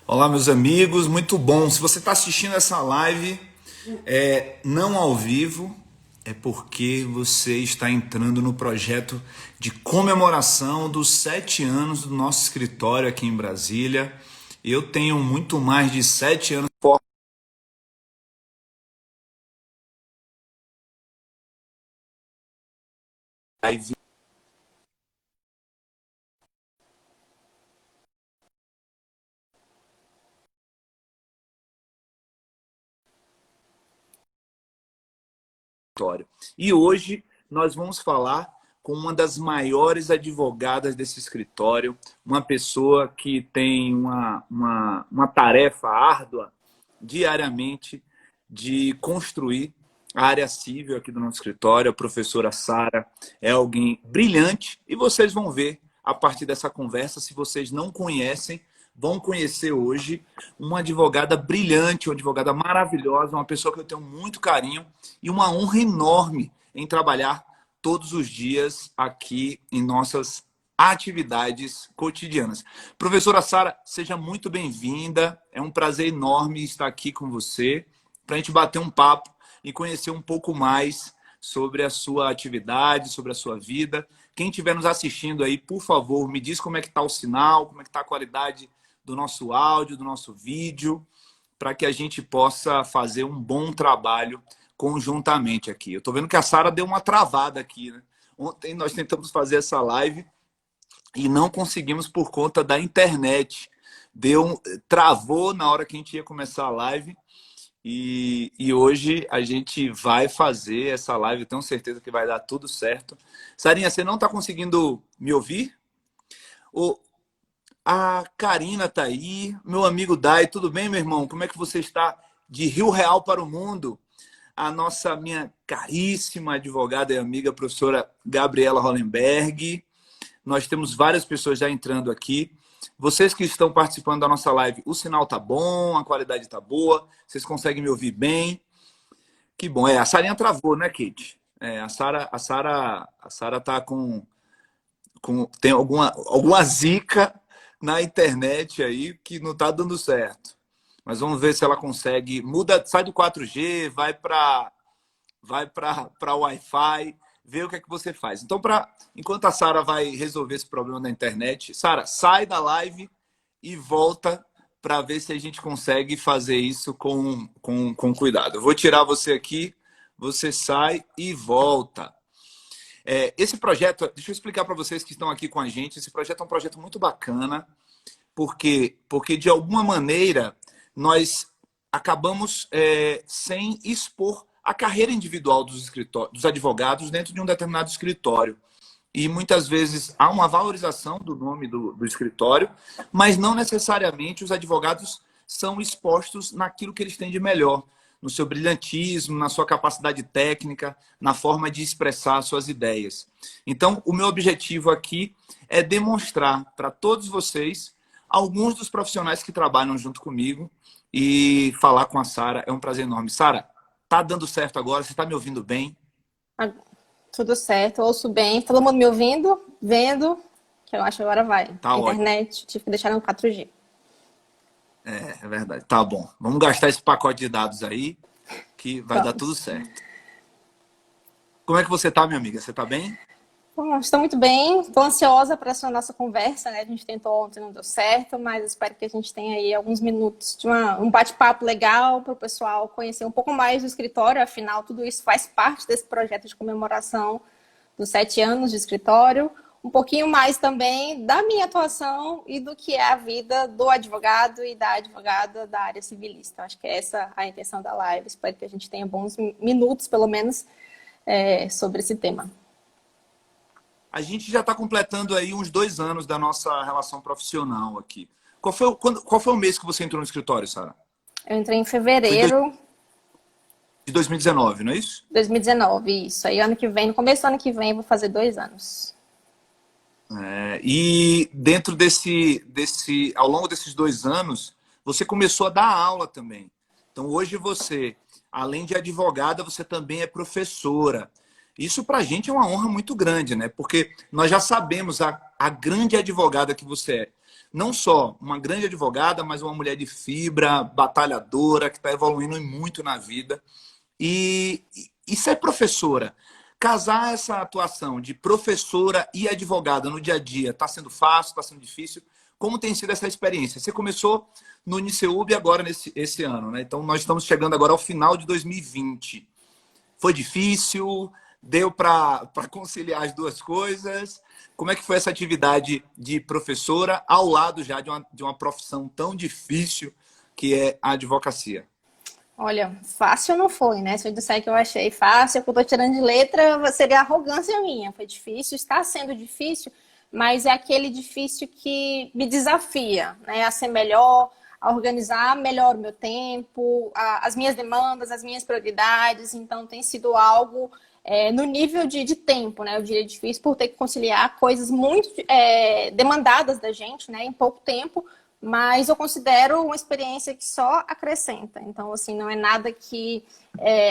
Olá, meus amigos, muito bom. Se você está assistindo essa live, não ao vivo, é porque você está entrando no projeto de comemoração dos 7 anos do nosso escritório aqui em Brasília. Eu tenho muito mais de 7 anos de live. E hoje nós vamos falar com uma das maiores advogadas desse escritório, uma pessoa que tem uma tarefa árdua diariamente de construir a área civil aqui do nosso escritório. A professora Sara é alguém brilhante e vocês vão ver a partir dessa conversa. Se vocês não conhecem, vão conhecer hoje uma advogada brilhante, uma advogada maravilhosa, uma pessoa que eu tenho muito carinho e uma honra enorme em trabalhar todos os dias aqui em nossas atividades cotidianas. Professora Sara, seja muito bem-vinda. É um prazer enorme estar aqui com você para a gente bater um papo e conhecer um pouco mais sobre a sua atividade, sobre a sua vida. Quem estiver nos assistindo aí, por favor, me diz como é que está o sinal, como é que está a qualidade do nosso áudio, do nosso vídeo, para que a gente possa fazer um bom trabalho conjuntamente aqui. Eu estou vendo que a Sara deu uma travada aqui, né? Ontem nós tentamos fazer essa live e não conseguimos por conta da internet. Travou na hora que a gente ia começar a live. E hoje a gente vai fazer essa live, eu tenho certeza que vai dar tudo certo. Sarinha, você não está conseguindo me ouvir? O, a Karina está aí, meu amigo Dai, tudo bem, meu irmão? Como é que você está de Rio Real para o mundo? Minha caríssima advogada e amiga, professora Gabriela Hollenberg. Nós temos várias pessoas já entrando aqui. Vocês que estão participando da nossa live, o sinal tá bom, a qualidade tá boa, vocês conseguem me ouvir bem? Que bom. A Sarinha travou, né, Kate? A Sara tá tem alguma zica na internet aí que não tá dando certo. Mas vamos ver se ela consegue. Sai do 4G, vai para Wi-Fi, ver o que é que você faz. Então, enquanto a Sara vai resolver esse problema da internet, Sara, sai da live e volta para ver se a gente consegue fazer isso com cuidado. Eu vou tirar você aqui, você sai e volta. Esse projeto, deixa eu explicar para vocês que estão aqui com a gente, esse projeto é um projeto muito bacana, porque de alguma maneira nós acabamos sem expor a carreira individual dos advogados dentro de um determinado escritório. E muitas vezes há uma valorização do nome do escritório, mas não necessariamente os advogados são expostos naquilo que eles têm de melhor, no seu brilhantismo, na sua capacidade técnica, na forma de expressar suas ideias. Então, o meu objetivo aqui é demonstrar para todos vocês alguns dos profissionais que trabalham junto comigo e falar com a Sara é um prazer enorme. Sara, tá dando certo agora? Você está me ouvindo bem? Ah, tudo certo, ouço bem. Todo mundo me ouvindo, vendo, que eu acho que agora vai. Tá A ótimo. internet, tive que deixar no 4G. É verdade. Tá bom. Vamos gastar esse pacote de dados aí, que vai dar tudo Vamos. certo. Como é que você tá, minha amiga? Você tá bem? Bom, estou muito bem, estou ansiosa para essa nossa conversa, né? A gente tentou ontem, não deu certo, mas espero que a gente tenha aí alguns minutos de um bate-papo legal para o pessoal conhecer um pouco mais do escritório. Afinal, tudo isso faz parte desse projeto de comemoração dos 7 anos de escritório. Um pouquinho mais também da minha atuação e do que é a vida do advogado e da advogada da área civilista. Acho que é essa a intenção da live. Espero que a gente tenha bons minutos, pelo menos, sobre esse tema. A gente já está completando aí uns 2 anos da nossa relação profissional aqui. Qual foi o mês que você entrou no escritório, Sara? Eu entrei em Foi fevereiro de 2019, não é isso? de 2019, isso. Aí ano que vem, no começo do ano que vem, eu vou fazer 2 anos. E dentro ao longo desses 2 anos, você começou a dar aula também. Então hoje você, além de advogada, você também é professora. Isso para a gente é uma honra muito grande, né? Porque nós já sabemos a grande advogada que você é. não só uma grande advogada, mas uma mulher de fibra, batalhadora, que está evoluindo muito na vida. E ser professora, casar essa atuação de professora e advogada no dia a dia, está sendo fácil, está sendo difícil? Como tem sido essa experiência? Você começou no Uniceub agora esse ano, né? Então nós estamos chegando agora ao final de 2020. Foi difícil? Deu para conciliar as duas coisas? Como é que foi essa atividade de professora ao lado já de uma profissão tão difícil que é a advocacia? Olha, fácil não foi, né? Se eu disser que eu achei fácil, que eu tô tirando de letra, seria arrogância minha. Foi difícil, está sendo difícil, mas é aquele difícil que me desafia, né? A ser melhor, a organizar melhor o meu tempo, as minhas demandas, as minhas prioridades. Então, tem sido algo no nível de tempo, né? Eu diria difícil por ter que conciliar coisas muito demandadas da gente, né? Em pouco tempo, mas eu considero uma experiência que só acrescenta. Então, assim, não é nada que...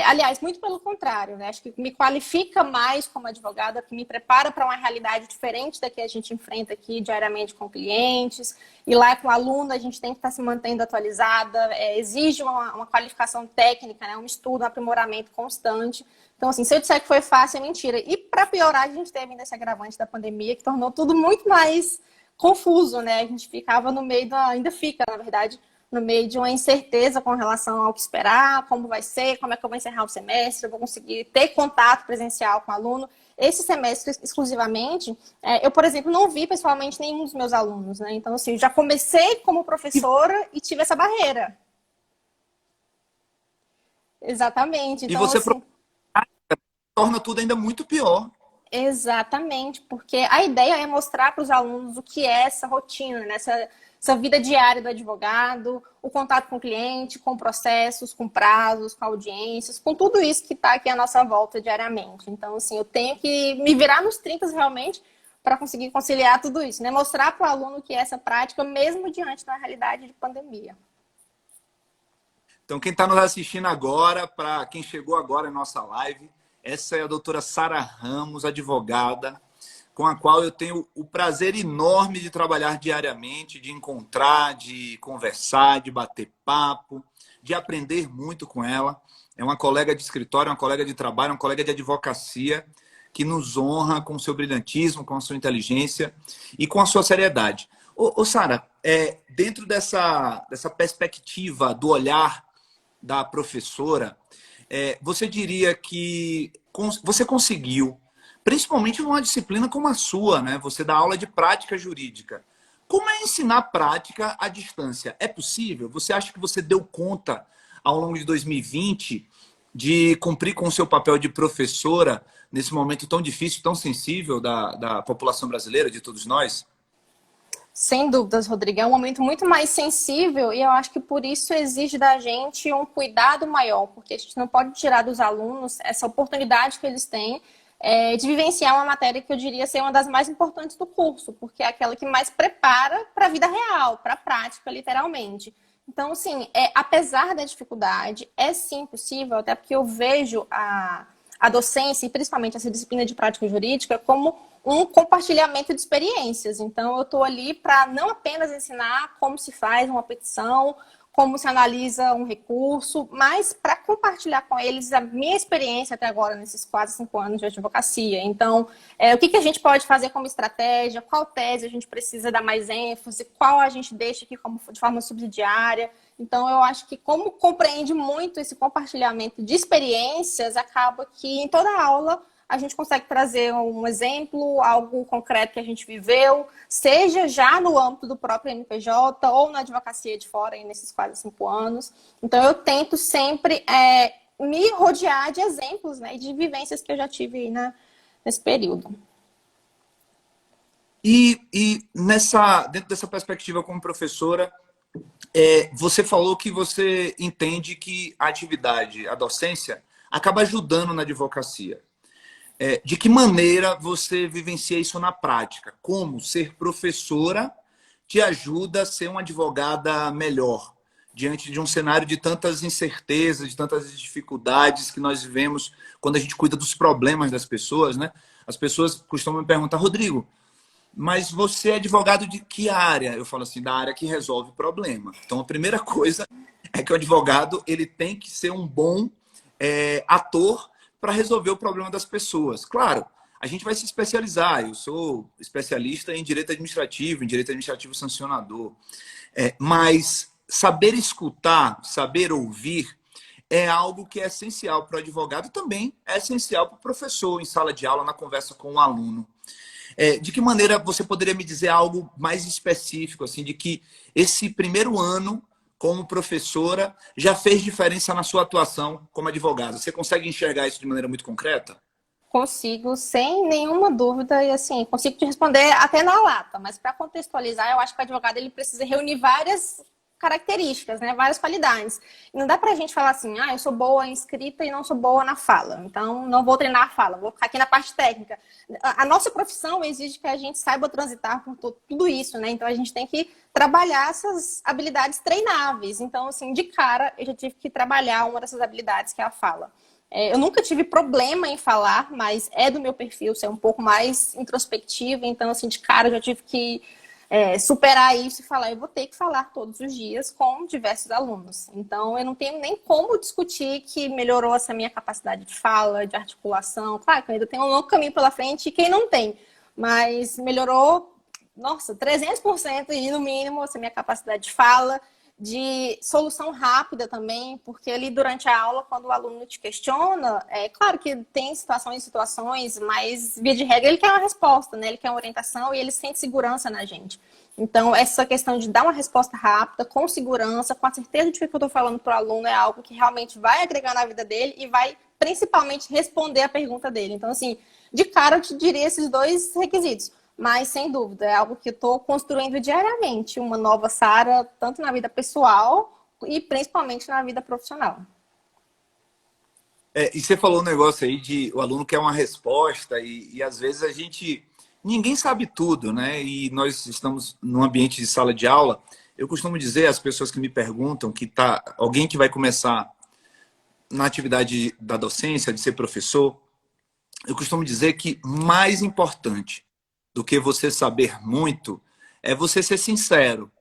aliás, muito pelo contrário, né? Acho que me qualifica mais como advogada, que me prepara para uma realidade diferente da que a gente enfrenta aqui diariamente com clientes. E lá com o aluno, a gente tem que estar se mantendo atualizada, exige uma qualificação técnica, né? Um estudo, um aprimoramento constante. Então, assim, se eu disser que foi fácil, é mentira. E, para piorar, a gente teve ainda esse agravante da pandemia, que tornou tudo muito mais confuso, né? A gente ficava no meio ainda fica, na verdade, no meio de uma incerteza com relação ao que esperar, como vai ser, como é que eu vou encerrar o semestre, eu vou conseguir ter contato presencial com o aluno. Esse semestre, exclusivamente, eu, por exemplo, não vi pessoalmente nenhum dos meus alunos, né? Então, assim, eu já comecei como professora e tive essa barreira. Exatamente. E Então, você assim... torna tudo ainda muito pior. Exatamente, porque a ideia é mostrar para os alunos o que é essa rotina, né? Essa vida diária do advogado, o contato com o cliente, com processos, com prazos, com audiências, com tudo isso que está aqui à nossa volta diariamente. Então, assim, eu tenho que me virar nos 30 realmente para conseguir conciliar tudo isso, né? Mostrar para o aluno que é essa prática, mesmo diante da realidade de pandemia. Então, quem está nos assistindo agora, para quem chegou agora em nossa live, essa é a doutora Sara Ramos, advogada, com a qual eu tenho o prazer enorme de trabalhar diariamente, de encontrar, de conversar, de bater papo, de aprender muito com ela. É uma colega de escritório, uma colega de trabalho, uma colega de advocacia que nos honra com o seu brilhantismo, com a sua inteligência e com a sua seriedade. Ô Sara, dentro dessa perspectiva do olhar da professora, você diria que você conseguiu, principalmente numa disciplina como a sua, né? Você dá aula de prática jurídica. Como é ensinar prática à distância? É possível? Você acha que você deu conta, ao longo de 2020, de cumprir com o seu papel de professora nesse momento tão difícil, tão sensível da população brasileira, de todos nós? Sem dúvidas, Rodrigo. É um momento muito mais sensível e eu acho que por isso exige da gente um cuidado maior, porque a gente não pode tirar dos alunos essa oportunidade que eles têm de vivenciar uma matéria que eu diria ser uma das mais importantes do curso, porque é aquela que mais prepara para a vida real, para a prática, literalmente. Então, assim, apesar da dificuldade, é sim possível, até porque eu vejo a docência, e principalmente essa disciplina de prática jurídica, como um compartilhamento de experiências. Então, eu estou ali para não apenas ensinar como se faz uma petição, como se analisa um recurso, mas para compartilhar com eles a minha experiência até agora, nesses quase 5 anos de advocacia. Então, o que a gente pode fazer como estratégia, qual tese a gente precisa dar mais ênfase, qual a gente deixa aqui de forma subsidiária. Então, eu acho que como compreende muito esse compartilhamento de experiências, acaba que em toda aula a gente consegue trazer um exemplo, algo concreto que a gente viveu, seja já no âmbito do próprio MPJ ou na advocacia de fora, aí nesses quase 5 anos. Então, eu tento sempre me rodear de exemplos, né, de vivências que eu já tive aí nesse período. E dentro dessa perspectiva como professora, você falou que você entende que a atividade, a docência, acaba ajudando na advocacia. De que maneira você vivencia isso na prática? Como ser professora te ajuda a ser uma advogada melhor, diante de um cenário de tantas incertezas, de tantas dificuldades que nós vivemos quando a gente cuida dos problemas das pessoas, né? As pessoas costumam me perguntar, Rodrigo, mas você é advogado de que área? Eu falo assim, da área que resolve o problema. Então, a primeira coisa é que o advogado ele tem que ser um bom ator para resolver o problema das pessoas. Claro, a gente vai se especializar. Eu sou especialista em direito administrativo sancionador. Mas saber escutar, saber ouvir, é algo que é essencial para o advogado e também é essencial para o professor em sala de aula, na conversa com o aluno. De que maneira você poderia me dizer algo mais específico, assim, de que esse primeiro ano como professora já fez diferença na sua atuação como advogada? Você consegue enxergar isso de maneira muito concreta? Consigo, sem nenhuma dúvida, e assim, consigo te responder até na lata, mas para contextualizar, eu acho que o advogado ele precisa reunir várias características, né, várias qualidades. E não dá pra gente falar assim, eu sou boa em escrita e não sou boa na fala, então não vou treinar a fala, vou ficar aqui na parte técnica. A nossa profissão exige que a gente saiba transitar por tudo isso, né, então a gente tem que trabalhar essas habilidades treináveis. Então, assim, de cara, eu já tive que trabalhar uma dessas habilidades, que é a fala. Eu nunca tive problema em falar, mas é do meu perfil ser um pouco mais introspectiva. Então, assim, de cara, eu já tive que superar isso e falar, eu vou ter que falar todos os dias com diversos alunos. Então, eu não tenho nem como discutir que melhorou essa minha capacidade de fala, de articulação. Claro que eu ainda tenho um longo caminho pela frente, e quem não tem, mas melhorou, nossa, 300% e no mínimo essa minha capacidade de fala, de solução rápida também, porque ali durante a aula, quando o aluno te questiona, é claro que tem situações, mas via de regra ele quer uma resposta, né? Ele quer uma orientação e ele sente segurança na gente. Então, essa questão de dar uma resposta rápida, com segurança, com a certeza de que o que eu estou falando para o aluno é algo que realmente vai agregar na vida dele e vai principalmente responder a pergunta dele. Então, assim, de cara eu te diria esses dois requisitos. Mas, sem dúvida, é algo que eu estou construindo diariamente, uma nova Sara, tanto na vida pessoal e principalmente na vida profissional. E você falou um negócio aí de o aluno quer uma resposta e às vezes ninguém sabe tudo, né? E nós estamos num ambiente de sala de aula. Eu costumo dizer às pessoas que me perguntam que tá alguém que vai começar na atividade da docência, de ser professor, eu costumo dizer que mais importante do que você saber muito é você ser sincero.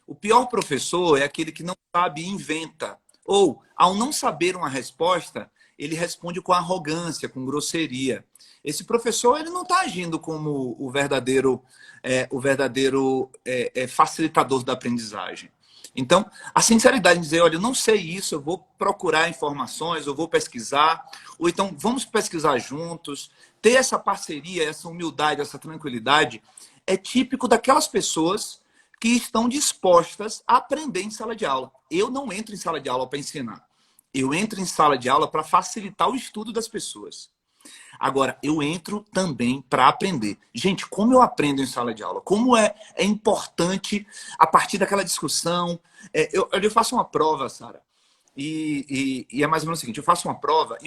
O pior professor é aquele que não sabe e inventa. Ou, ao não saber uma resposta, ele responde com arrogância, com grosseria. Esse professor ele não está agindo como o verdadeiro facilitador da aprendizagem. Então, a sinceridade em dizer, olha, eu não sei isso, eu vou procurar informações, eu vou pesquisar, ou então vamos pesquisar juntos, ter essa parceria, essa humildade, essa tranquilidade, é típico daquelas pessoas que estão dispostas a aprender em sala de aula. Eu não entro em sala de aula para ensinar. Eu entro em sala de aula para facilitar o estudo das pessoas. Agora, eu entro também para aprender. Gente, como eu aprendo em sala de aula? Como é importante, a partir daquela discussão... eu faço uma prova, Sara, e é mais ou menos o seguinte, eu faço uma prova e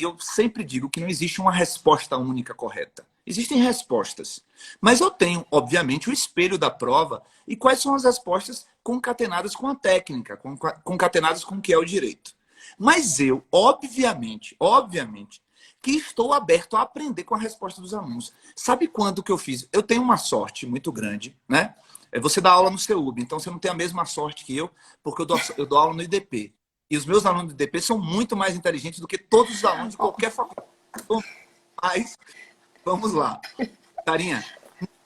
eu sempre digo que não existe uma resposta única correta. Existem respostas. Mas eu tenho, obviamente, o espelho da prova e quais são as respostas concatenadas com a técnica, concatenadas com o que é o direito. Mas eu, obviamente, que estou aberto a aprender com a resposta dos alunos. Sabe quando que eu fiz? Eu tenho uma sorte muito grande, né? Você dá aula no CEUB, então você não tem a mesma sorte que eu, porque eu dou aula no IDP. E os meus alunos do IDP são muito mais inteligentes do que todos os alunos de qualquer faculdade. Mas, vamos lá. Tarinha,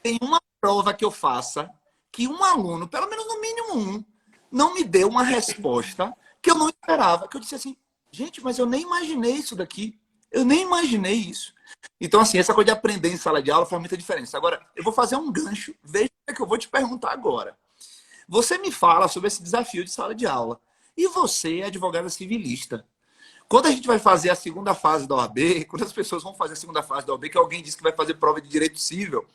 tem uma prova que eu faça que um aluno, pelo menos no mínimo um, não me deu uma resposta que eu não esperava. Que eu disse assim, gente, mas eu nem imaginei isso daqui. Eu nem imaginei isso. Então, assim, essa coisa de aprender em sala de aula faz muita diferença. Agora, eu vou fazer um gancho. Veja o que eu vou te perguntar agora. Você me fala sobre esse desafio de sala de aula. E você é advogada civilista. Quando a gente vai fazer a segunda fase da OAB, quando as pessoas vão fazer a segunda fase da OAB, que alguém diz que vai fazer prova de direito civil,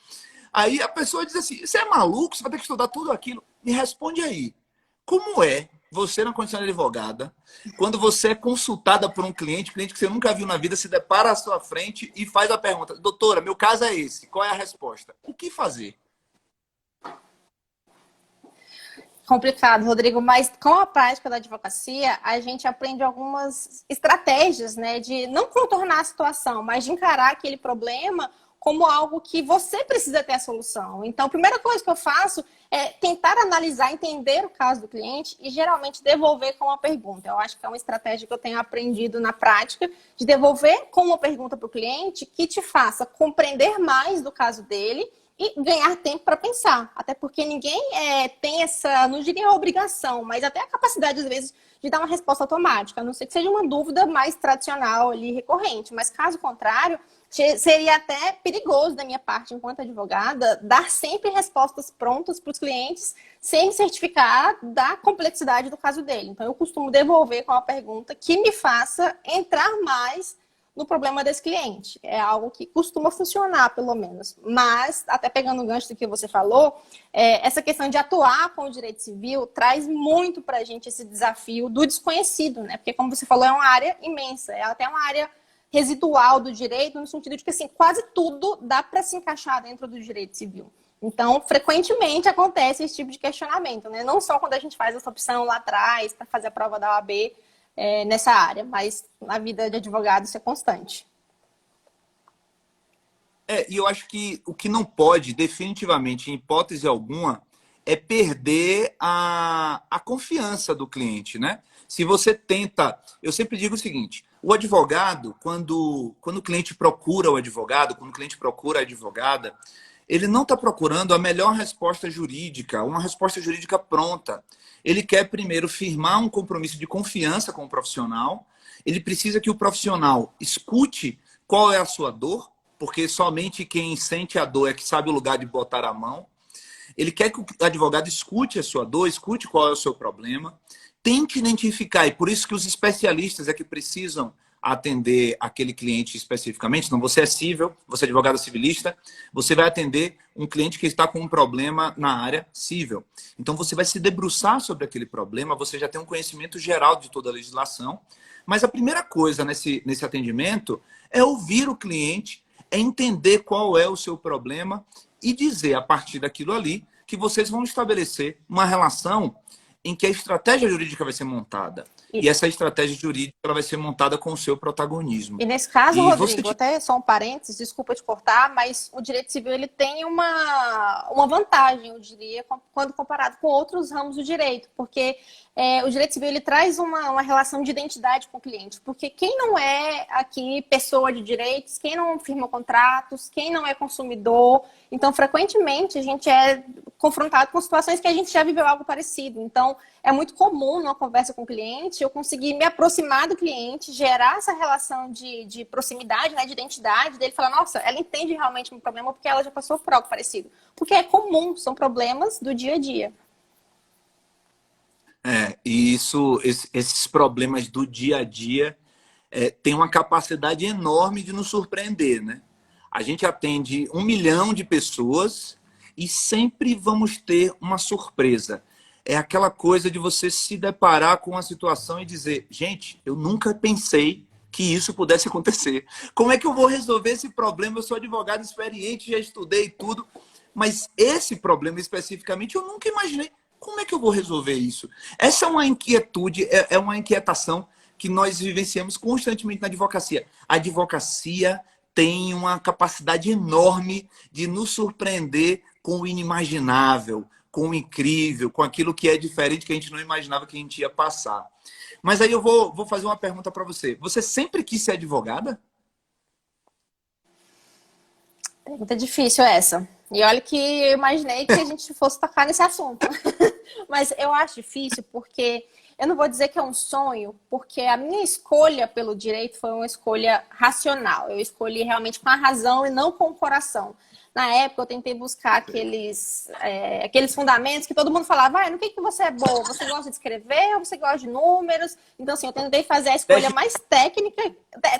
aí a pessoa diz assim, você é maluco? Você vai ter que estudar tudo aquilo? Me responde aí. Como é você, na condição de advogada, quando você é consultada por um cliente que você nunca viu na vida, se depara à sua frente e faz a pergunta, doutora, meu caso é esse, qual é a resposta? O que fazer? Complicado, Rodrigo, mas com a prática da advocacia, a gente aprende algumas estratégias, né, de não contornar a situação, mas de encarar aquele problema como algo que você precisa ter a solução. Então, a primeira coisa que eu faço é tentar analisar, entender o caso do cliente e geralmente devolver com uma pergunta. Eu acho que é uma estratégia que eu tenho aprendido na prática, de devolver com uma pergunta para o cliente que te faça compreender mais do caso dele e ganhar tempo para pensar. Até porque ninguém tem essa, não diria obrigação, mas até a capacidade, às vezes, de dar uma resposta automática, a não ser que seja uma dúvida mais tradicional ali, recorrente. Mas, caso contrário, seria até perigoso da minha parte, enquanto advogada, dar sempre respostas prontas para os clientes, sem certificar da complexidade do caso dele. Então, eu costumo devolver com uma pergunta que me faça entrar mais no problema desse cliente. É algo que costuma funcionar, pelo menos. Mas, até pegando o gancho do que você falou, essa questão de atuar com o direito civil traz muito para a gente esse desafio do desconhecido, né? Porque, como você falou, é uma área imensa. É até uma área residual do direito, no sentido de que, assim, quase tudo dá para se encaixar dentro do direito civil. Então, frequentemente acontece esse tipo de questionamento, né? Não só quando a gente faz essa opção lá atrás para fazer a prova da OAB, nessa área, mas na vida de advogado isso é constante. E eu acho que o que não pode, definitivamente, em hipótese alguma, é perder a confiança do cliente, né? Se você tenta... Eu sempre digo o seguinte, o advogado, quando o cliente procura o advogado, quando o cliente procura a advogada, ele não está procurando a melhor resposta jurídica, uma resposta jurídica pronta. Ele quer primeiro firmar um compromisso de confiança com o profissional. Ele precisa que o profissional escute qual é a sua dor, porque somente quem sente a dor é que sabe o lugar de botar a mão. Ele quer que o advogado escute a sua dor, escute qual é o seu problema, tente identificar, e por isso que os especialistas é que precisam atender aquele cliente especificamente. Então, você é civil, você é advogado civilista, você vai atender um cliente que está com um problema na área civil. Então, você vai se debruçar sobre aquele problema, você já tem um conhecimento geral de toda a legislação, mas a primeira coisa nesse atendimento é ouvir o cliente, é entender qual é o seu problema e dizer, a partir daquilo ali, que vocês vão estabelecer uma relação em que a estratégia jurídica vai ser montada. E essa estratégia jurídica ela vai ser montada com o seu protagonismo. E nesse caso, Rodrigo, até só um parênteses, desculpa te cortar, mas o direito civil ele tem uma vantagem, eu diria, quando comparado com outros ramos do direito, porque o direito civil ele traz uma relação de identidade com o cliente, porque quem não é aqui pessoa de direitos, quem não firma contratos, quem não é consumidor, então frequentemente a gente é confrontado com situações que a gente já viveu algo parecido. Então, é muito comum numa conversa com o cliente eu conseguir me aproximar do cliente, gerar essa relação de proximidade, né, de identidade dele, falar, nossa, ela entende realmente o meu problema porque ela já passou por algo parecido. Porque é comum, são problemas do dia a dia. E esses problemas do dia a dia têm uma capacidade enorme de nos surpreender, né? A gente atende 1 milhão de pessoas e sempre vamos ter uma surpresa. É aquela coisa de você se deparar com uma situação e dizer, gente, eu nunca pensei que isso pudesse acontecer. Como é que eu vou resolver esse problema? Eu sou advogado experiente, já estudei tudo, mas esse problema especificamente eu nunca imaginei. Como é que eu vou resolver isso? Essa é uma inquietude, é uma inquietação que nós vivenciamos constantemente na advocacia. A advocacia tem uma capacidade enorme de nos surpreender com o inimaginável, com o incrível, com aquilo que é diferente, que a gente não imaginava que a gente ia passar. Mas aí eu vou fazer uma pergunta para você. Você sempre quis ser advogada? Pergunta difícil essa. E olha que eu imaginei que a gente fosse tocar nesse assunto. Mas eu acho difícil porque eu não vou dizer que é um sonho, porque a minha escolha pelo direito foi uma escolha racional. Eu escolhi realmente com a razão e não com o coração. Na época, eu tentei buscar aqueles fundamentos que todo mundo falava, no que você é boa? Você gosta de escrever ou você gosta de números? Então, assim, eu tentei fazer a escolha mais técnica.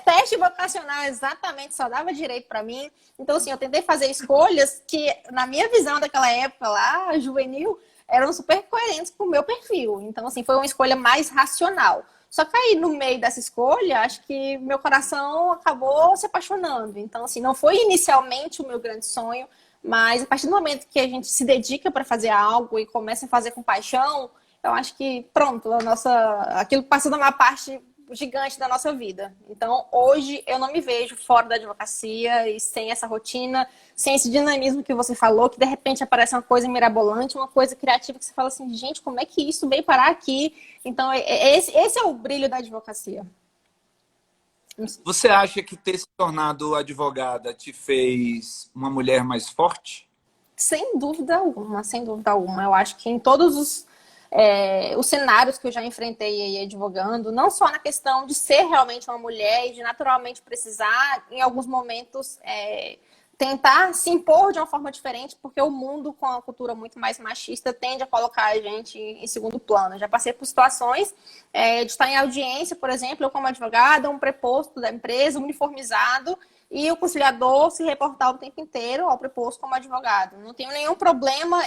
Teste vocacional, exatamente, só dava direito para mim. Então, assim, eu tentei fazer escolhas que, na minha visão daquela época lá, juvenil, eram super coerentes com o meu perfil. Então, assim, foi uma escolha mais racional. Só que aí, no meio dessa escolha, acho que meu coração acabou se apaixonando. Então, assim, não foi inicialmente o meu grande sonho, mas a partir do momento que a gente se dedica para fazer algo e começa a fazer com paixão, eu acho que, pronto, aquilo que passou da minha parte gigante da nossa vida. Então, hoje, eu não me vejo fora da advocacia e sem essa rotina, sem esse dinamismo que você falou, que de repente aparece uma coisa mirabolante, uma coisa criativa que você fala assim, gente, como é que isso veio parar aqui? Então, esse é o brilho da advocacia. Você acha que ter se tornado advogada te fez uma mulher mais forte? Sem dúvida alguma, sem dúvida alguma. Eu acho que em todos os cenários que eu já enfrentei aí advogando, não só na questão de ser realmente uma mulher e de naturalmente precisar, em alguns momentos, tentar se impor de uma forma diferente, porque o mundo com a cultura muito mais machista tende a colocar a gente em segundo plano. Eu já passei por situações de estar em audiência, por exemplo, eu como advogada, um preposto da empresa, uniformizado, e o conciliador se reportar o tempo inteiro ao preposto como advogado. Não tenho nenhum problema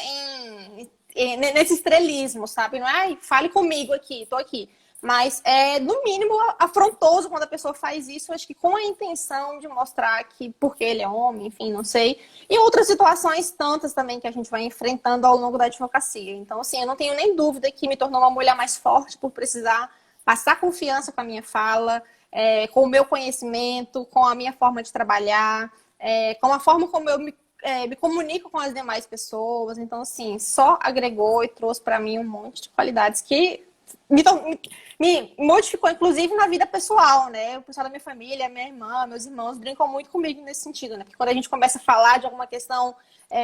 nesse estrelismo, sabe? Não é, fale comigo aqui, tô aqui. Mas é, no mínimo, afrontoso quando a pessoa faz isso, acho que com a intenção de mostrar que porque ele é homem, enfim, não sei. E outras situações tantas também que a gente vai enfrentando ao longo da advocacia. Então, assim, eu não tenho nem dúvida que me tornou uma mulher mais forte por precisar passar confiança com a minha fala, com o meu conhecimento, com a minha forma de trabalhar, com a forma como eu me comunico com as demais pessoas. Então, assim, só agregou e trouxe para mim um monte de qualidades que me modificou, inclusive, na vida pessoal, né? O pessoal da minha família, minha irmã, meus irmãos brincam muito comigo nesse sentido, né? Porque quando a gente começa a falar de alguma questão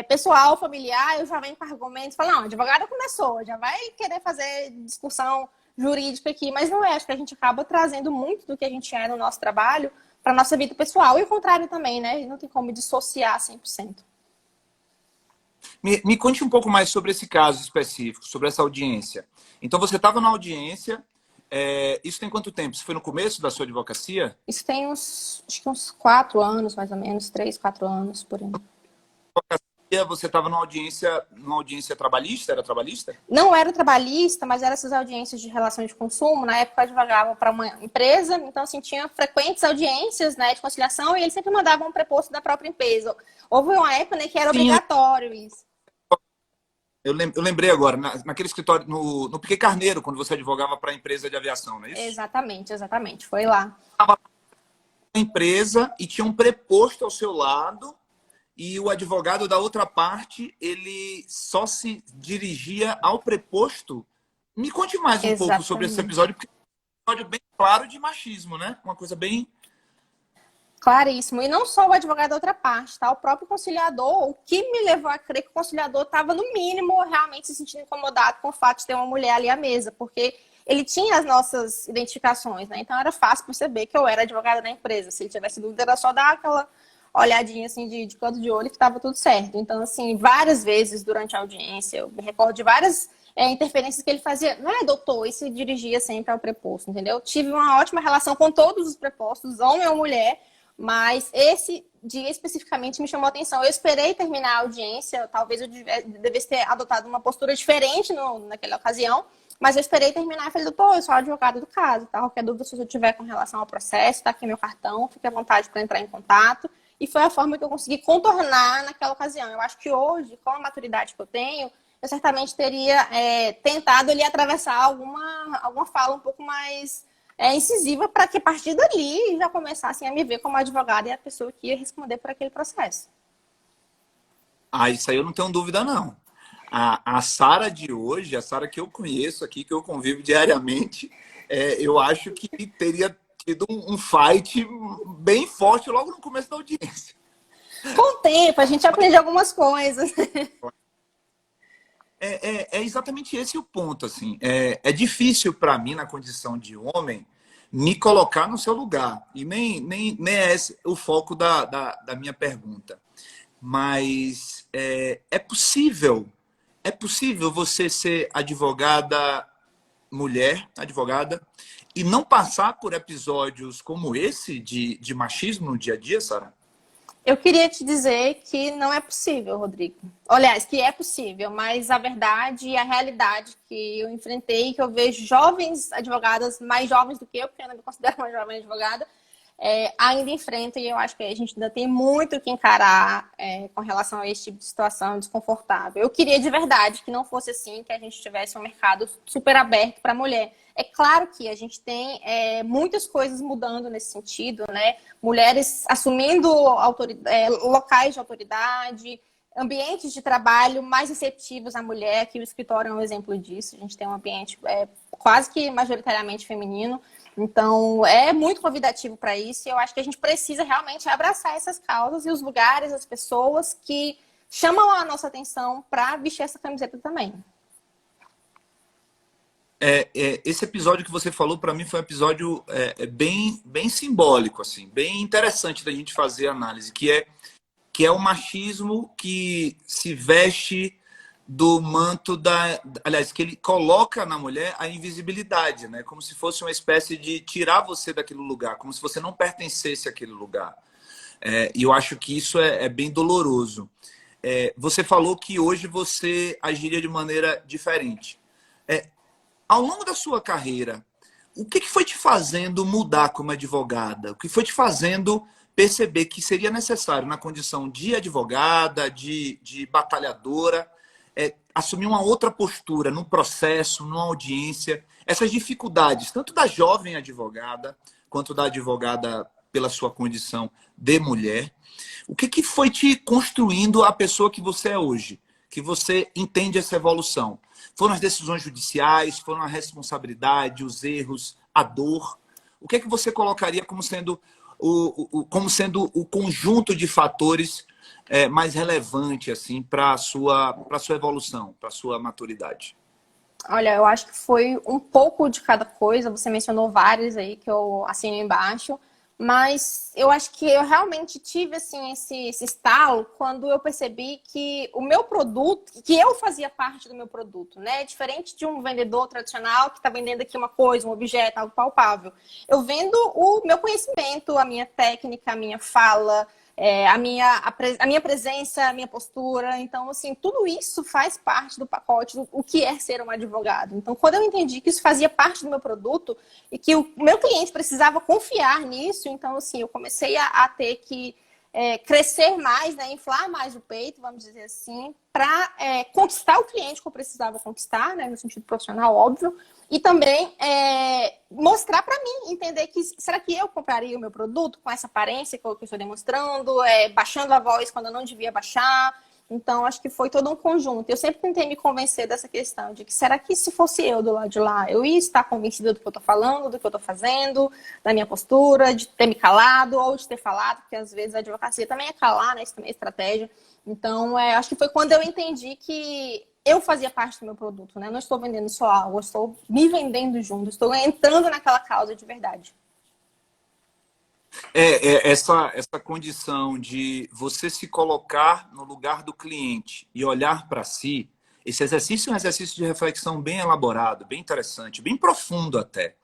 pessoal, familiar, eu já venho com argumentos e falo, não, a advogada começou, já vai querer fazer discussão jurídica aqui, mas não é, acho que a gente acaba trazendo muito do que a gente é no nosso trabalho para a nossa vida pessoal, e o contrário também, né? Não tem como dissociar 100%. Me conte um pouco mais sobre esse caso específico, sobre essa audiência. Então, você estava na audiência, isso tem quanto tempo? Isso foi no começo da sua advocacia? Isso tem acho que uns 4 anos, mais ou menos, 3, 4 anos, por aí. Você estava numa audiência trabalhista? Era trabalhista? Não era trabalhista, mas eram essas audiências de relação de consumo. Na época, eu advogava para uma empresa, então, assim, tinha frequentes audiências, né, de conciliação, e eles sempre mandavam um preposto da própria empresa. Houve uma época, né, que era obrigatório isso. Eu lembrei agora, naquele escritório, no Piquet Carneiro, quando você advogava para a empresa de aviação, não é isso? Exatamente, exatamente. Foi lá. Estava na empresa e tinha um preposto ao seu lado, e o advogado da outra parte, ele só se dirigia ao preposto. Me conte mais um pouco sobre esse episódio, porque é um episódio bem claro de machismo, né? Uma coisa bem... Claríssimo. E não só o advogado da outra parte, tá? O próprio conciliador, o que me levou a crer que o conciliador estava, no mínimo, realmente se sentindo incomodado com o fato de ter uma mulher ali à mesa, porque ele tinha as nossas identificações, né? Então era fácil perceber que eu era advogada da empresa. Se ele tivesse dúvida, era só dar aquela olhadinha assim de canto de olho que estava tudo certo. Então, assim, várias vezes durante a audiência, eu me recordo de várias interferências que ele fazia, não é, doutor, e se dirigia sempre ao preposto, entendeu? Tive uma ótima relação com todos os prepostos, homem ou mulher, mas esse dia especificamente me chamou a atenção. Eu esperei terminar a audiência, talvez eu devesse ter adotado uma postura diferente naquela ocasião, mas eu esperei terminar e falei, doutor, eu sou advogado do caso, tá? Qualquer dúvida se você tiver com relação ao processo, tá aqui meu cartão, fique à vontade para entrar em contato. E foi a forma que eu consegui contornar naquela ocasião. Eu acho que hoje, com a maturidade que eu tenho, eu certamente teria tentado ali atravessar alguma fala um pouco mais incisiva para que a partir dali já começassem a me ver como advogada e a pessoa que ia responder por aquele processo. Ah, isso aí eu não tenho dúvida, não. A Sara de hoje, a Sara que eu conheço aqui, que eu convivo diariamente, eu acho que teria tido um fight bem forte logo no começo da audiência. Com o tempo, a gente aprende algumas coisas. É exatamente esse o ponto, assim. É difícil para mim, na condição de homem, me colocar no seu lugar. E nem é esse o foco da minha pergunta. Mas é possível você ser advogada, mulher, advogada, e não passar por episódios como esse de machismo no dia a dia, Sara? Eu queria te dizer que não é possível, Rodrigo. Aliás, que é possível, mas a verdade e a realidade que eu enfrentei, que eu vejo jovens advogadas, mais jovens do que eu, porque eu não me considero uma jovem advogada, ainda enfrentam, e eu acho que a gente ainda tem muito que encarar com relação a esse tipo de situação desconfortável. Eu queria de verdade que não fosse assim, que a gente tivesse um mercado super aberto para a mulher. É claro que a gente tem muitas coisas mudando nesse sentido, né? Mulheres assumindo locais de autoridade, ambientes de trabalho mais receptivos à mulher, que o escritório é um exemplo disso. A gente tem um ambiente quase que majoritariamente feminino. Então, é muito convidativo para isso e eu acho que a gente precisa realmente abraçar essas causas e os lugares, as pessoas que chamam a nossa atenção para vestir essa camiseta também. Esse episódio que você falou, para mim, foi um episódio bem simbólico, assim, bem interessante da gente fazer análise, que é o machismo que se veste do manto aliás, que ele coloca na mulher a invisibilidade, né? Como se fosse uma espécie de tirar você daquele lugar, como se você não pertencesse àquele lugar. E eu acho que isso é bem doloroso. Você falou que hoje você agiria de maneira diferente. Ao longo da sua carreira, o que foi te fazendo mudar como advogada? O que foi te fazendo perceber que seria necessário, na condição de advogada, de batalhadora, assumir uma outra postura no processo, numa audiência? Essas dificuldades, tanto da jovem advogada, quanto da advogada pela sua condição de mulher, o que foi te construindo a pessoa que você é hoje? Que você entende essa evolução? Foram as decisões judiciais, foram a responsabilidade, os erros, a dor? O que você colocaria como sendo o conjunto de fatores mais relevante assim, para a sua evolução, para a sua maturidade? Olha, eu acho que foi um pouco de cada coisa. Você mencionou vários aí que eu assino embaixo. Mas eu acho que eu realmente tive assim, esse estalo quando eu percebi que o meu produto, que eu fazia parte do meu produto, né? Diferente de um vendedor tradicional que está vendendo aqui uma coisa, um objeto, algo palpável. Eu vendo o meu conhecimento, a minha técnica, a minha fala, a minha presença, a minha postura. Então, assim, tudo isso faz parte do pacote do o que é ser um advogado. Então, quando eu entendi que isso fazia parte do meu produto e que o meu cliente precisava confiar nisso, então, assim, eu comecei a ter que crescer mais, né, inflar mais o peito, vamos dizer assim, para conquistar o cliente que eu precisava conquistar, né, no sentido profissional, óbvio, e também mostrar para mim, entender que será que eu compraria o meu produto com essa aparência que eu estou demonstrando, baixando a voz quando eu não devia baixar. Então, acho que foi todo um conjunto. Eu sempre tentei me convencer dessa questão de que será que se fosse eu do lado de lá, eu ia estar convencida do que eu estou falando, do que eu estou fazendo, da minha postura, de ter me calado ou de ter falado, porque às vezes a advocacia também é calar, né? Isso também é estratégia. Então, acho que foi quando eu entendi que eu fazia parte do meu produto, né? Eu não estou vendendo só algo, eu estou me vendendo junto, estou entrando naquela causa de verdade. Essa condição de você se colocar no lugar do cliente e olhar para si, esse exercício é um exercício de reflexão bem elaborado, bem interessante, bem profundo até.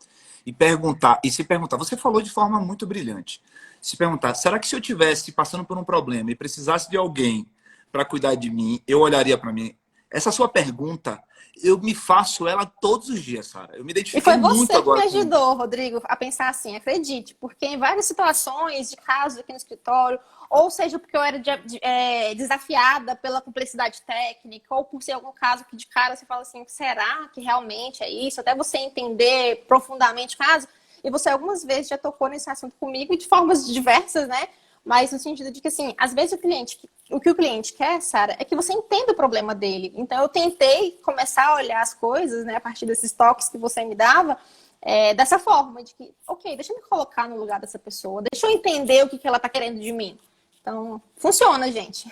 Se perguntar, você falou de forma muito brilhante. Se perguntar, será que se eu tivesse passando por um problema e precisasse de alguém para cuidar de mim, eu olharia para mim? Essa sua pergunta, eu me faço ela todos os dias, Sara. Eu me E foi identifiquei muito você que me agora com isso. ajudou, Rodrigo, a pensar assim, acredite, porque em várias situações de casos aqui no escritório, ou seja, porque eu era desafiada pela complexidade técnica, ou por ser algum caso que de cara você fala assim, será que realmente é isso? Até você entender profundamente o caso, e você algumas vezes já tocou nesse assunto comigo de formas diversas, né? Mas no sentido de que, assim, às vezes o que o cliente quer, Sara, é que você entenda o problema dele. Então, eu tentei começar a olhar as coisas, né, a partir desses toques que você me dava, dessa forma, de que, ok, deixa eu me colocar no lugar dessa pessoa, deixa eu entender o que ela está querendo de mim. Então, funciona, gente.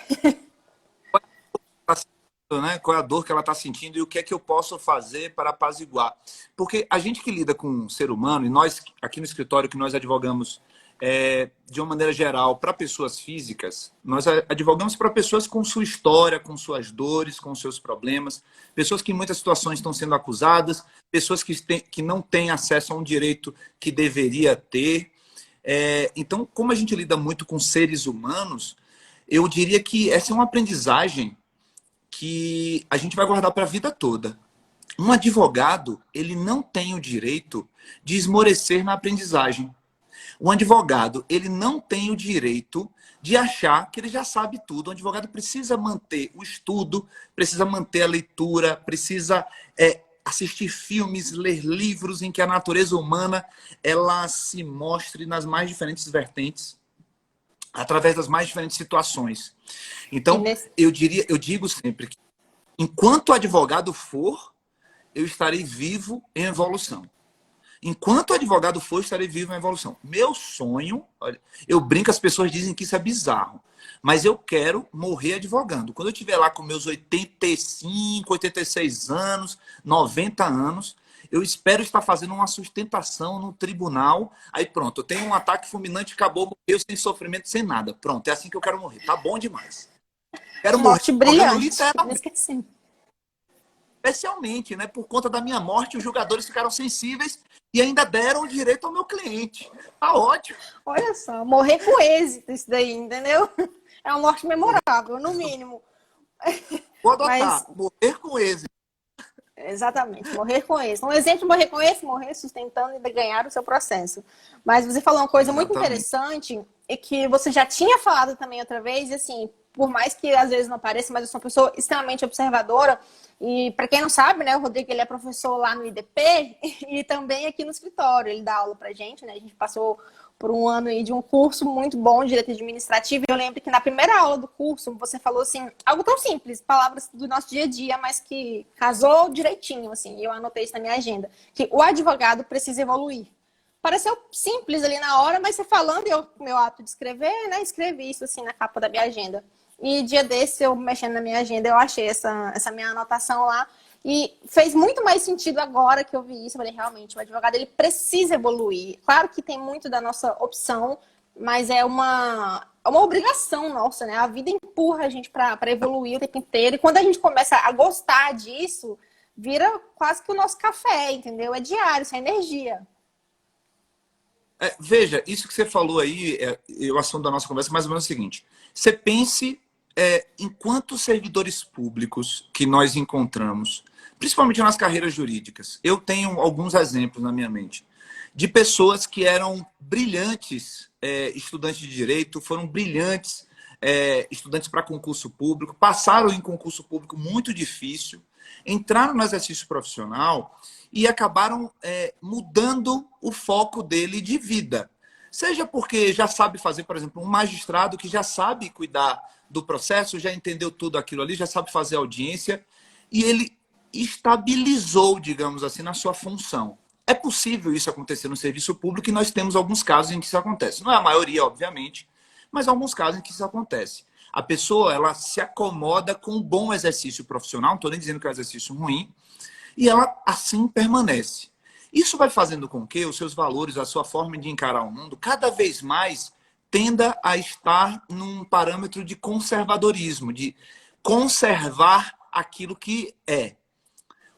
Né? Qual é a dor que ela está sentindo e o que é que eu posso fazer para apaziguar. Porque a gente que lida com o ser humano, e nós aqui no escritório que nós advogamos de uma maneira geral para pessoas físicas, nós advogamos para pessoas com sua história, com suas dores, com seus problemas, pessoas que em muitas situações estão sendo acusadas, pessoas que não têm acesso a um direito que deveria ter. Então, como a gente lida muito com seres humanos, eu diria que essa é uma aprendizagem que a gente vai guardar para a vida toda. Um advogado, ele não tem o direito de esmorecer na aprendizagem. O advogado, ele não tem o direito de achar que ele já sabe tudo. O advogado precisa manter o estudo, precisa manter a leitura, precisa assistir filmes, ler livros em que a natureza humana ela se mostre nas mais diferentes vertentes, através das mais diferentes situações. Então, eu digo sempre que enquanto advogado for, eu estarei vivo em evolução. Enquanto advogado for, eu estarei vivo em evolução. Meu sonho, olha, eu brinco, as pessoas dizem que isso é bizarro, mas eu quero morrer advogando. Quando eu estiver lá com meus 85, 86 anos, 90 anos, eu espero estar fazendo uma sustentação no tribunal. Aí pronto, eu tenho um ataque fulminante, acabou, morreu sem sofrimento, sem nada. Pronto, é assim que eu quero morrer. Tá bom demais. Quero Morte morrer brilhante. literalmente. Especialmente, né? Por conta da minha morte, os jogadores ficaram sensíveis e ainda deram o direito ao meu cliente. Tá ótimo. Olha só, morrer com êxito isso daí, entendeu? É uma morte memorável, no mínimo. Vou adotar, morrer com êxito. Exatamente, morrer com êxito. Um exemplo de morrer com êxito, morrer sustentando e ganhar o seu processo. Mas você falou uma coisa muito interessante e que você já tinha falado também outra vez, e assim, por mais que às vezes não pareça, mas eu sou uma pessoa extremamente observadora. E para quem não sabe, né, o Rodrigo ele é professor lá no IDP e também aqui no escritório. Ele dá aula pra gente, né? A gente passou por um ano aí de um curso muito bom de direito administrativo. E eu lembro que na primeira aula do curso você falou assim, algo tão simples, palavras do nosso dia a dia, mas que casou direitinho, assim. E eu anotei isso na minha agenda, que o advogado precisa evoluir. Pareceu simples ali na hora, mas você falando, e eu, meu ato de escrever, né? Escrevi isso assim na capa da minha agenda. E dia desse, eu mexendo na minha agenda, eu achei essa minha anotação lá. E fez muito mais sentido agora que eu vi isso. Eu falei, realmente, o advogado ele precisa evoluir. Claro que tem muito da nossa opção, mas é uma obrigação nossa, né? A vida empurra a gente para evoluir o tempo inteiro. E quando a gente começa a gostar disso, vira quase que o nosso café, entendeu? É diário, isso é energia. Veja, isso que você falou aí, o assunto da nossa conversa é mais ou menos o seguinte. Você pense em quantos servidores públicos que nós encontramos, principalmente nas carreiras jurídicas. Eu tenho alguns exemplos na minha mente de pessoas que eram brilhantes estudantes de direito, foram brilhantes estudantes para concurso público, passaram em concurso público muito difícil, entraram no exercício profissional e acabaram mudando o foco dele de vida. Seja porque já sabe fazer, por exemplo, um magistrado que já sabe cuidar do processo, já entendeu tudo aquilo ali, já sabe fazer audiência, e ele estabilizou, digamos assim, na sua função. É possível isso acontecer no serviço público e nós temos alguns casos em que isso acontece. Não é a maioria, obviamente, mas alguns casos em que isso acontece. A pessoa ela se acomoda com um bom exercício profissional, não estou nem dizendo que é um exercício ruim, e ela assim permanece. Isso vai fazendo com que os seus valores, a sua forma de encarar o mundo, cada vez mais tenda a estar num parâmetro de conservadorismo, de conservar aquilo que é.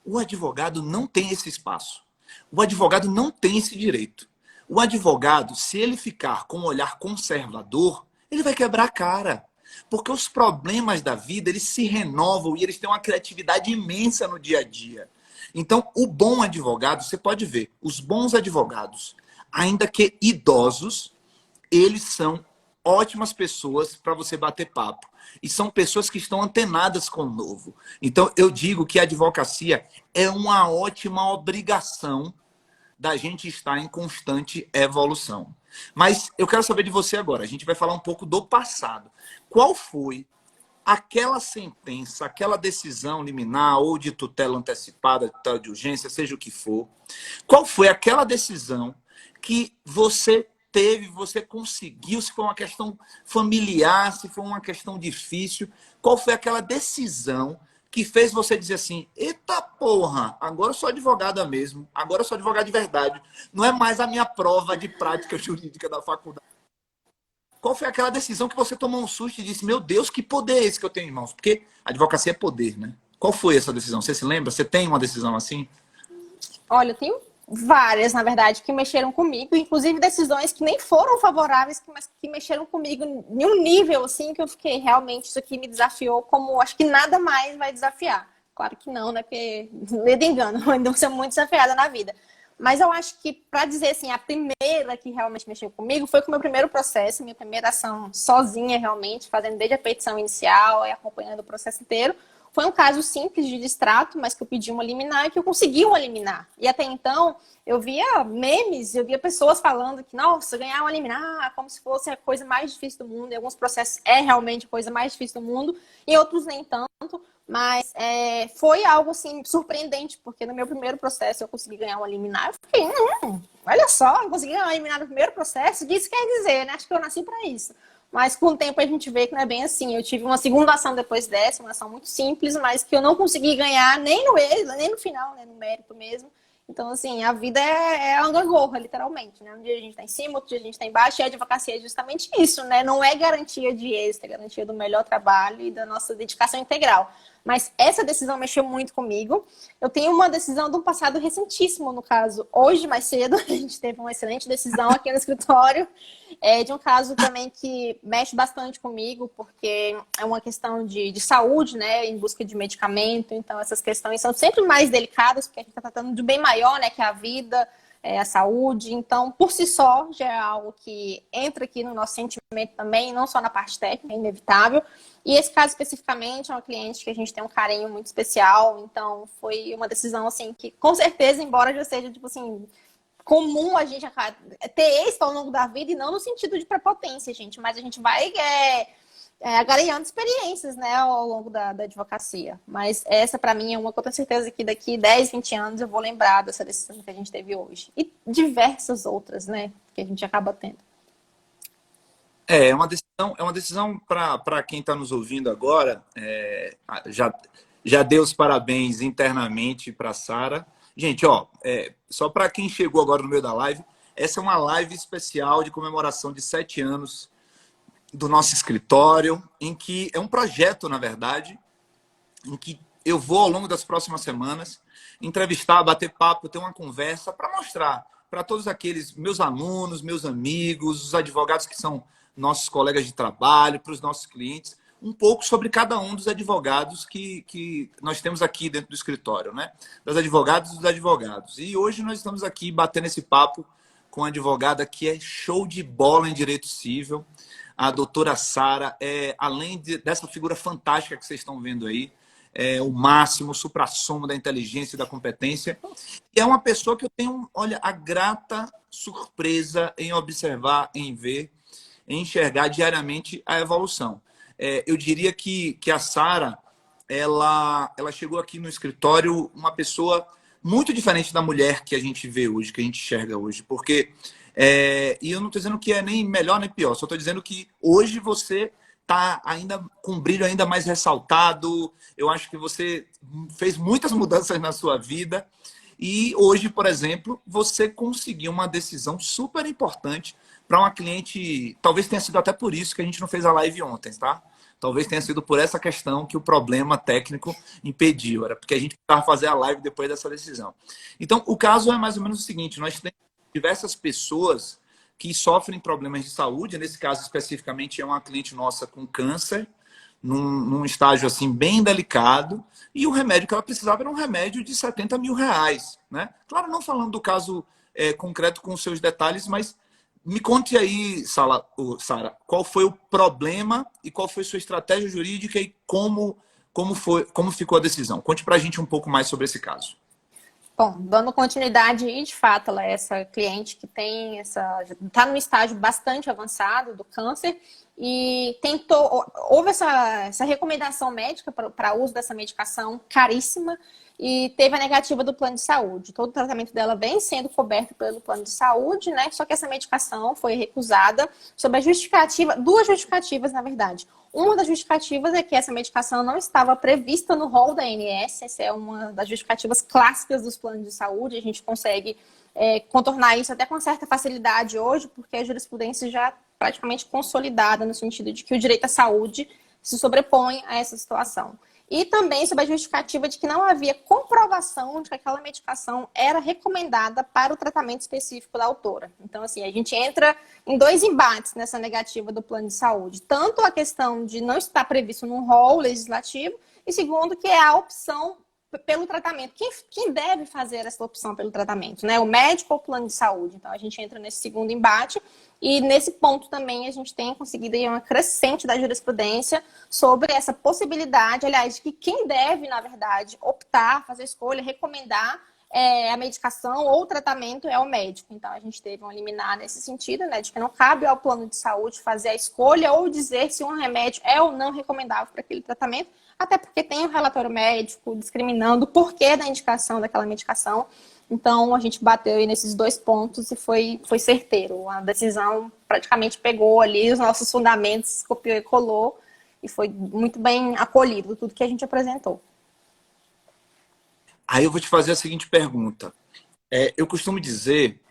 O advogado não tem esse espaço. O advogado não tem esse direito. O advogado, se ele ficar com um olhar conservador, ele vai quebrar a cara. Porque os problemas da vida, eles se renovam e eles têm uma criatividade imensa no dia a dia. Então, o bom advogado, você pode ver, os bons advogados, ainda que idosos, eles são ótimas pessoas para você bater papo. E são pessoas que estão antenadas com o novo. Então, eu digo que a advocacia é uma ótima obrigação da gente estar em constante evolução. Mas eu quero saber de você agora. A gente vai falar um pouco do passado. Qual foi aquela sentença, aquela decisão liminar ou de tutela antecipada, tutela de urgência, seja o que for, qual foi aquela decisão que você teve, você conseguiu, se foi uma questão familiar, se foi uma questão difícil, qual foi aquela decisão que fez você dizer assim, eita porra, agora eu sou advogada mesmo, agora eu sou advogada de verdade, não é mais a minha prova de prática jurídica da faculdade. Qual foi aquela decisão que você tomou um susto e disse, meu Deus, que poder é esse que eu tenho em mãos? Porque a advocacia é poder, né? Qual foi essa decisão? Você se lembra? Você tem uma decisão assim? Olha, eu tenho várias, na verdade, que mexeram comigo, inclusive decisões que nem foram favoráveis, mas que mexeram comigo em um nível, assim, que eu fiquei, realmente, isso aqui me desafiou como acho que nada mais vai desafiar. Claro que não, né? Porque, medo engano, eu ainda vou ser muito desafiada na vida. Mas eu acho que, para dizer assim, a primeira que realmente mexeu comigo foi com o meu primeiro processo, minha primeira ação sozinha, realmente, fazendo desde a petição inicial e acompanhando o processo inteiro. Foi um caso simples de distrato, mas que eu pedi uma liminar e que eu consegui uma liminar. E até então, eu via memes, eu via pessoas falando que, nossa, ganhar uma liminar como se fosse a coisa mais difícil do mundo. Em alguns processos é realmente a coisa mais difícil do mundo, em outros nem tanto. Mas foi algo, assim, surpreendente, porque no meu primeiro processo eu consegui ganhar uma liminar. Eu fiquei, olha só, eu consegui ganhar uma liminar no primeiro processo. O que isso quer dizer, né? Acho que eu nasci para isso. Mas com o tempo a gente vê que não é bem assim. Eu tive uma segunda ação depois dessa, uma ação muito simples, mas que eu não consegui ganhar nem no êxito, nem no final, né? No mérito mesmo. Então, assim, a vida é uma gangorra, literalmente, né? Um dia a gente tá em cima, outro dia a gente tá embaixo, e a advocacia é justamente isso, né? Não é garantia de êxito, é garantia do melhor trabalho e da nossa dedicação integral. Mas essa decisão mexeu muito comigo. Eu tenho uma decisão de um passado recentíssimo, no caso. Hoje, mais cedo, a gente teve uma excelente decisão aqui no escritório, de um caso também que mexe bastante comigo, porque é uma questão de saúde, né, em busca de medicamento. Então, essas questões são sempre mais delicadas, porque a gente está tratando de bem maior, né, que é a vida, a saúde. Então, por si só, já é algo que entra aqui no nosso sentimento também, não só na parte técnica, é inevitável. E esse caso especificamente é uma cliente que a gente tem um carinho muito especial, então foi uma decisão, assim, que com certeza, embora já seja, tipo assim, comum a gente ter êxito ao longo da vida, e não no sentido de prepotência, gente, mas a gente vai ganhando experiências, né, ao longo da advocacia. Mas essa, para mim, é uma que eu tenho certeza que daqui 10, 20 anos eu vou lembrar dessa decisão que a gente teve hoje. E diversas outras, né, que a gente acaba tendo. É uma decisão para quem está nos ouvindo agora. Já dei os parabéns internamente para a Sara. Gente, só para quem chegou agora no meio da live, essa é uma live especial de comemoração de 7 anos do nosso escritório, em que é um projeto, na verdade, em que eu vou, ao longo das próximas semanas, entrevistar, bater papo, ter uma conversa para mostrar para todos aqueles meus alunos, meus amigos, os advogados que são nossos colegas de trabalho, para os nossos clientes, um pouco sobre cada um dos advogados que nós temos aqui dentro do escritório, né? Das advogadas e dos advogados. E hoje nós estamos aqui batendo esse papo com uma advogada que é show de bola em direito civil. A doutora Sara, além dessa figura fantástica que vocês estão vendo aí, o máximo, o suprassumo da inteligência e da competência. E é uma pessoa que eu tenho, olha, a grata surpresa em observar, em ver, em enxergar diariamente a evolução. Eu diria que a Sara, ela chegou aqui no escritório uma pessoa muito diferente da mulher que a gente vê hoje, que a gente enxerga hoje. Porque, e eu não estou dizendo que é nem melhor nem pior, só estou dizendo que hoje você está ainda com um brilho ainda mais ressaltado. Eu acho que você fez muitas mudanças na sua vida. E hoje, por exemplo, você conseguiu uma decisão super importante para uma cliente. Talvez tenha sido até por isso que a gente não fez a live ontem, tá? Talvez tenha sido por essa questão que o problema técnico impediu. Era porque a gente precisava fazer a live depois dessa decisão. Então, o caso é mais ou menos o seguinte. Nós temos diversas pessoas que sofrem problemas de saúde. Nesse caso, especificamente, é uma cliente nossa com câncer, num estágio assim bem delicado, e o remédio que ela precisava era um remédio de 70 mil reais, né? Claro, não falando do caso concreto com os seus detalhes, mas me conte aí, Sara, qual foi o problema e qual foi sua estratégia jurídica e como ficou a decisão. Conte pra gente um pouco mais sobre esse caso. Bom, dando continuidade, e de fato, ela é essa cliente que está num estágio bastante avançado do câncer e houve essa recomendação médica para uso dessa medicação caríssima e teve a negativa do plano de saúde. Todo o tratamento dela vem sendo coberto pelo plano de saúde, né? Só que essa medicação foi recusada sob a justificativa, duas justificativas, na verdade. Uma das justificativas é que essa medicação não estava prevista no rol da ANS. Essa é uma das justificativas clássicas dos planos de saúde. A gente consegue contornar isso até com certa facilidade hoje, porque a jurisprudência já praticamente consolidada no sentido de que o direito à saúde se sobrepõe a essa situação. E também sob a justificativa de que não havia comprovação de que aquela medicação era recomendada para o tratamento específico da autora. Então, assim, a gente entra em dois embates nessa negativa do plano de saúde. Tanto a questão de não estar previsto num rol legislativo, e segundo, que é a opção pelo tratamento. Quem deve fazer essa opção pelo tratamento, né? O médico ou o plano de saúde? Então, a gente entra nesse segundo embate e nesse ponto também a gente tem conseguido aí uma crescente da jurisprudência sobre essa possibilidade, aliás, de que quem deve, na verdade, optar, fazer escolha, recomendar a medicação ou o tratamento é o médico. Então, a gente teve um liminar nesse sentido, né, de que não cabe ao plano de saúde fazer a escolha ou dizer se um remédio é ou não recomendável para aquele tratamento, até porque tem um relatório médico discriminando o porquê da indicação daquela medicação. Então, a gente bateu aí nesses dois pontos e foi certeiro. A decisão praticamente pegou ali os nossos fundamentos, copiou e colou, e foi muito bem acolhido tudo que a gente apresentou. Aí eu vou te fazer a seguinte pergunta. Eu costumo dizer,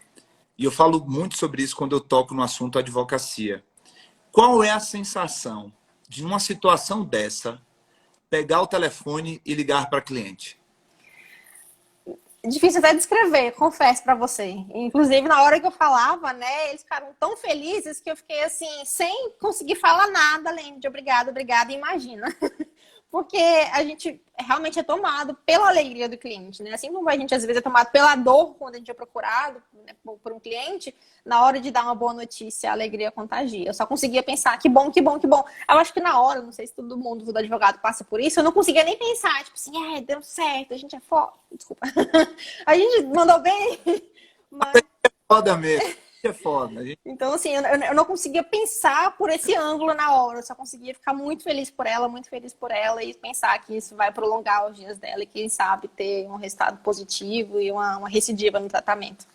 e eu falo muito sobre isso quando eu toco no assunto advocacia, qual é a sensação de, numa situação dessa, pegar o telefone e ligar para a cliente? Difícil até descrever, confesso para você. Inclusive, na hora que eu falava, né, eles ficaram tão felizes que eu fiquei assim, sem conseguir falar nada, além de obrigada, obrigada, imagina. Porque a gente realmente é tomado pela alegria do cliente, né? Assim como a gente às vezes é tomado pela dor quando a gente é procurado, né, por um cliente, na hora de dar uma boa notícia, a alegria contagia. Eu só conseguia pensar, que bom, que bom, que bom. Eu acho que na hora, não sei se todo mundo do advogado passa por isso, eu não conseguia nem pensar, tipo assim, deu certo, a gente é foda. Desculpa. A gente mandou bem, mas... É foda mesmo. É foda. Então, assim, eu não conseguia pensar por esse ângulo na hora. Eu só conseguia ficar muito feliz por ela e pensar que isso vai prolongar os dias dela e, quem sabe, ter um resultado positivo e uma recidiva no tratamento.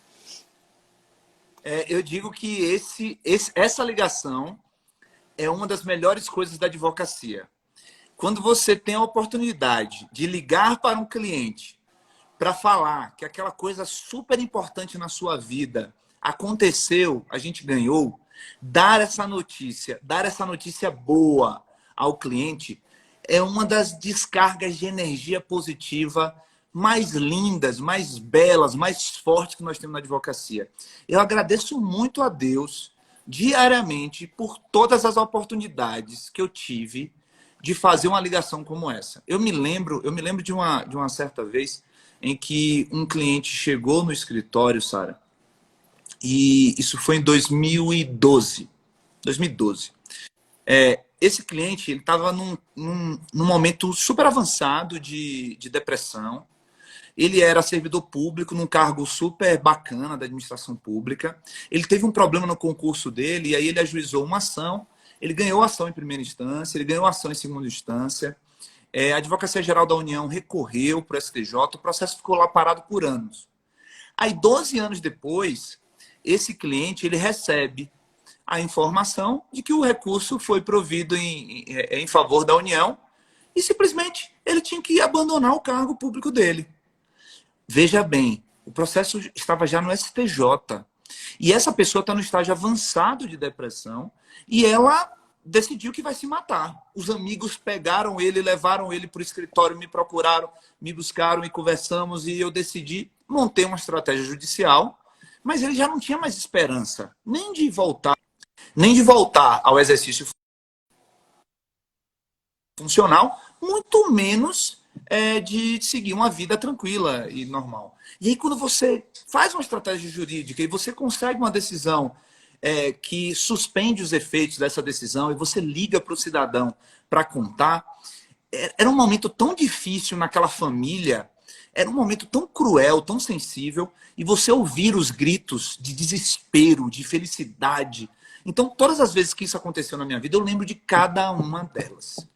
Eu digo que essa ligação é uma das melhores coisas da advocacia. Quando você tem a oportunidade de ligar para um cliente para falar que aquela coisa super importante na sua vida aconteceu, a gente ganhou, dar essa notícia boa ao cliente é uma das descargas de energia positiva mais lindas, mais belas, mais fortes que nós temos na advocacia. Eu agradeço muito a Deus diariamente por todas as oportunidades que eu tive de fazer uma ligação como essa. Eu me lembro de uma certa vez em que um cliente chegou no escritório, Sara, e isso foi em 2012. Esse cliente estava num momento super avançado de depressão. Ele era servidor público, num cargo super bacana da administração pública. Ele teve um problema no concurso dele, e aí ele ajuizou uma ação. Ele ganhou a ação em primeira instância, ele ganhou a ação em segunda instância. A Advocacia Geral da União recorreu para o STJ, o processo ficou lá parado por anos. Aí, 12 anos depois, esse cliente ele recebe a informação de que o recurso foi provido em favor da União e simplesmente ele tinha que abandonar o cargo público dele. Veja bem, o processo estava já no STJ e essa pessoa está no estágio avançado de depressão e ela decidiu que vai se matar. Os amigos pegaram ele, levaram ele para o escritório, me procuraram, me buscaram e conversamos e eu decidi, montei uma estratégia judicial, mas ele já não tinha mais esperança nem de voltar ao exercício funcional, muito menos de seguir uma vida tranquila e normal. E aí, quando você faz uma estratégia jurídica e você consegue uma decisão que suspende os efeitos dessa decisão e você liga para o cidadão para contar, era um momento tão difícil naquela família, era um momento tão cruel, tão sensível, e você ouvir os gritos de desespero, de felicidade. Então, todas as vezes que isso aconteceu na minha vida, eu lembro de cada uma delas.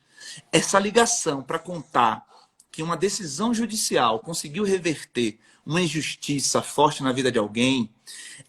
Essa ligação para contar que uma decisão judicial conseguiu reverter uma injustiça forte na vida de alguém,